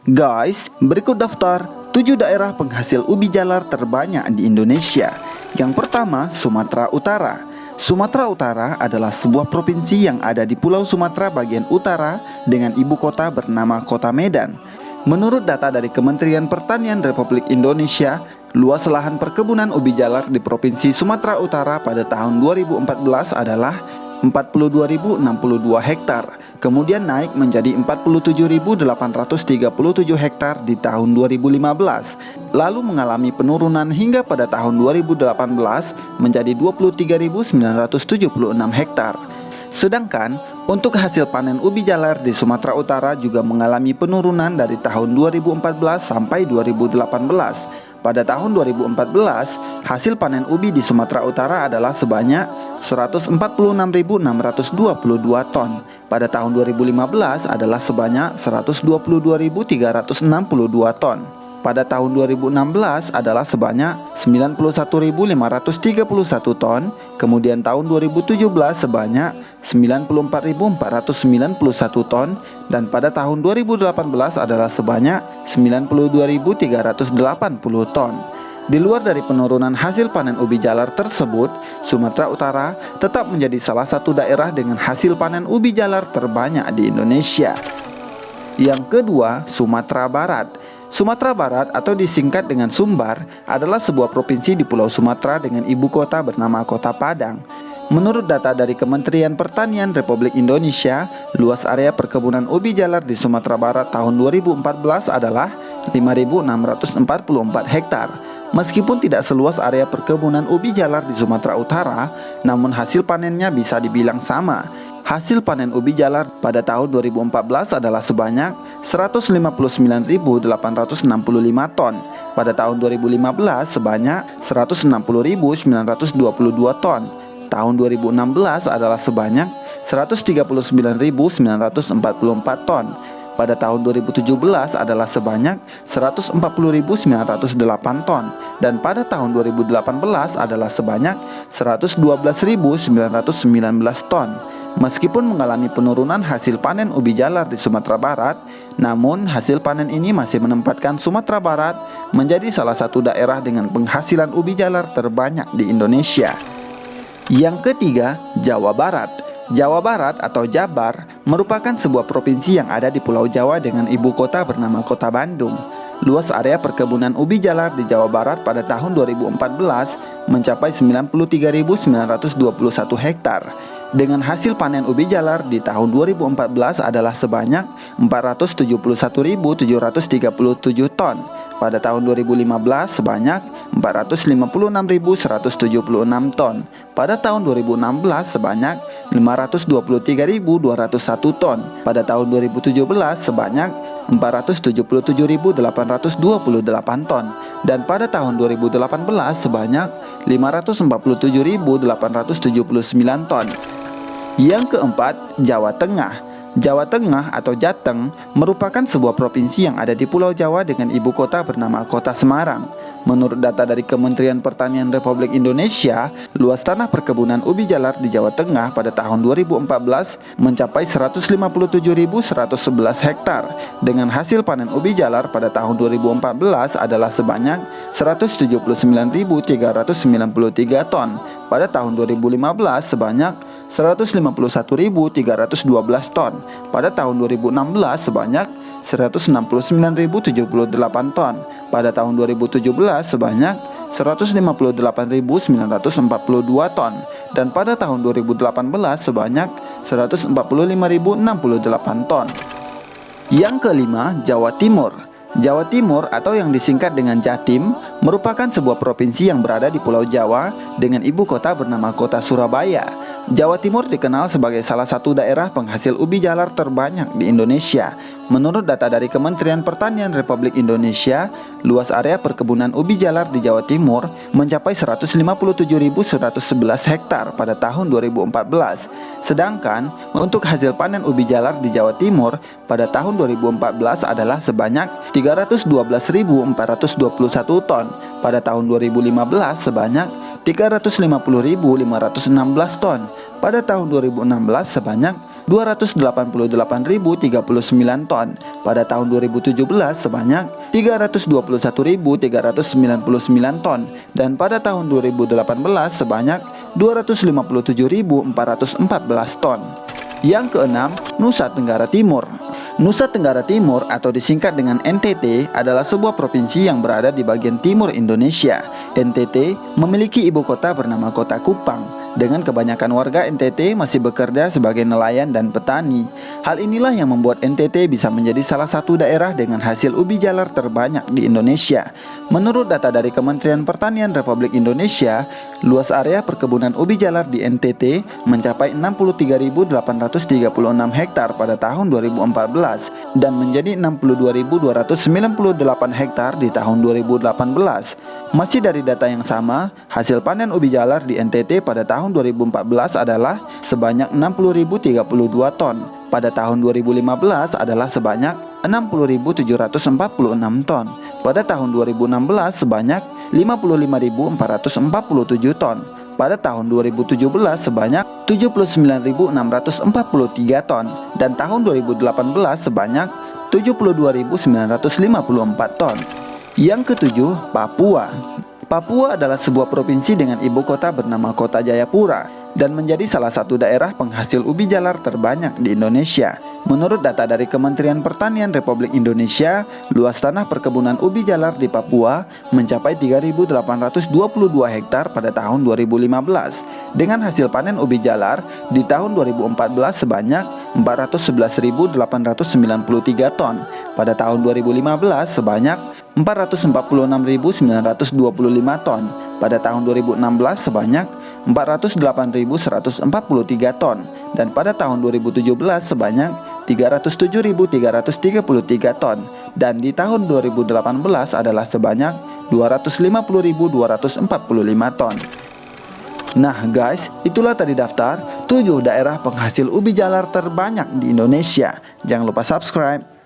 Guys, berikut daftar 7 daerah penghasil ubi jalar terbanyak di Indonesia. Yang pertama, Sumatera Utara. Sumatera Utara adalah sebuah provinsi yang ada di Pulau Sumatera bagian utara dengan ibu kota bernama Kota Medan. Menurut data dari Kementerian Pertanian Republik Indonesia, luas lahan perkebunan ubi jalar di Provinsi Sumatera Utara pada tahun 2014 adalah 42.062 hektar, kemudian naik menjadi 47.837 hektar di tahun 2015, lalu mengalami penurunan hingga pada tahun 2018 menjadi 23.976 hektar. Sedangkan untuk hasil panen ubi jalar di Sumatera Utara juga mengalami penurunan dari tahun 2014 sampai 2018. Pada tahun 2014, hasil panen ubi di Sumatera Utara adalah sebanyak 146.622 ton. Pada tahun 2015 adalah sebanyak 122.362 ton. Pada tahun 2016 adalah sebanyak 91.531 ton, kemudian tahun 2017 sebanyak 94.491 ton, dan pada tahun 2018 adalah sebanyak 92.380 ton. Di luar dari penurunan hasil panen ubi jalar tersebut, Sumatera Utara tetap menjadi salah satu daerah dengan hasil panen ubi jalar terbanyak di Indonesia. Yang kedua, Sumatera Barat. Sumatera Barat atau disingkat dengan Sumbar adalah sebuah provinsi di Pulau Sumatera dengan ibu kota bernama Kota Padang. Menurut data dari Kementerian Pertanian Republik Indonesia, luas area perkebunan ubi jalar di Sumatera Barat tahun 2014 adalah 5.644 hektar. Meskipun tidak seluas area perkebunan ubi jalar di Sumatera Utara, namun hasil panennya bisa dibilang sama. Hasil panen ubi jalar pada tahun 2014 adalah sebanyak 159.865 ton. Pada tahun 2015 sebanyak 160.922 ton. Tahun 2016 adalah sebanyak 139.944 ton. Pada tahun 2017 adalah sebanyak 140.908 ton, dan pada tahun 2018 adalah sebanyak 112.919 ton. Meskipun mengalami penurunan hasil panen ubi jalar di Sumatera Barat, namun hasil panen ini masih menempatkan Sumatera Barat menjadi salah satu daerah dengan penghasilan ubi jalar terbanyak di Indonesia. Yang ketiga, Jawa Barat. Jawa Barat atau Jabar merupakan sebuah provinsi yang ada di Pulau Jawa dengan ibu kota bernama Kota Bandung. Luas area perkebunan ubi jalar di Jawa Barat pada tahun 2014 mencapai 93.921 hektar. Dengan hasil panen ubi jalar di tahun 2014 adalah sebanyak 471.737 ton. Pada tahun 2015 sebanyak 456.176 ton. Pada tahun 2016 sebanyak 523.201 ton. Pada tahun 2017 sebanyak 477.828 ton. Dan pada tahun 2018 sebanyak 547.879 ton. Yang keempat, Jawa Tengah. Jawa Tengah atau Jateng merupakan sebuah provinsi yang ada di Pulau Jawa dengan ibu kota bernama Kota Semarang. Menurut data dari Kementerian Pertanian Republik Indonesia, luas tanah perkebunan ubi jalar di Jawa Tengah pada tahun 2014 mencapai 157.111 hektar. Dengan hasil panen ubi jalar pada tahun 2014 adalah sebanyak 179.393 ton. Pada tahun 2015 sebanyak 151.312 ton. Pada tahun 2016 sebanyak 169.078 ton. Pada tahun 2017 sebanyak 158.942 ton. Dan pada tahun 2018 sebanyak 145.068 ton. Yang kelima, Jawa Timur. Jawa Timur atau yang disingkat dengan Jatim merupakan sebuah provinsi yang berada di Pulau Jawa dengan ibu kota bernama Kota Surabaya. Jawa Timur dikenal sebagai salah satu daerah penghasil ubi jalar terbanyak di Indonesia. Menurut data dari Kementerian Pertanian Republik Indonesia, luas area perkebunan ubi jalar di Jawa Timur mencapai 157.111 hektar pada tahun 2014. Sedangkan untuk hasil panen ubi jalar di Jawa Timur pada tahun 2014 adalah sebanyak 312.421 ton. Pada tahun 2015 sebanyak 350.516 ton. Pada tahun 2016 sebanyak 288.039 ton. Pada tahun 2017 sebanyak 321.399 ton. Dan pada tahun 2018 sebanyak 257.414 ton. Yang keenam, Nusa Tenggara Timur. Nusa Tenggara Timur atau disingkat dengan NTT adalah sebuah provinsi yang berada di bagian timur Indonesia. NTT memiliki ibu kota bernama Kota Kupang. Dengan kebanyakan warga NTT masih bekerja sebagai nelayan dan petani. Hal inilah yang membuat NTT bisa menjadi salah satu daerah dengan hasil ubi jalar terbanyak di Indonesia. Menurut data dari Kementerian Pertanian Republik Indonesia, luas area perkebunan ubi jalar di NTT mencapai 63.836 hektar pada tahun 2014 dan menjadi 62.298 hektar di tahun 2018. Masih dari data yang sama, hasil panen ubi jalar di NTT pada tahun 2014 adalah sebanyak 60.032 ton. Pada tahun 2015 adalah sebanyak 60.746 ton. Pada tahun 2016 sebanyak 55.447 ton. Pada tahun 2017 sebanyak 79.643 ton. Dan tahun 2018 sebanyak 72.954 ton. Yang ketujuh, Papua. Papua adalah sebuah provinsi dengan ibu kota bernama Kota Jayapura dan menjadi salah satu daerah penghasil ubi jalar terbanyak di Indonesia. Menurut data dari Kementerian Pertanian Republik Indonesia, luas tanah perkebunan ubi jalar di Papua mencapai 3.822 hektar pada tahun 2015. Dengan hasil panen ubi jalar di tahun 2014 sebanyak 411.893 ton. Pada tahun 2015 sebanyak 446.925 ton. Pada tahun 2016 sebanyak 408.143 ton. Dan pada tahun 2017 sebanyak 307.333 ton. Dan di tahun 2018 adalah sebanyak 250.245 ton. Nah guys, itulah tadi daftar 7 daerah penghasil ubi jalar terbanyak di Indonesia. Jangan lupa subscribe.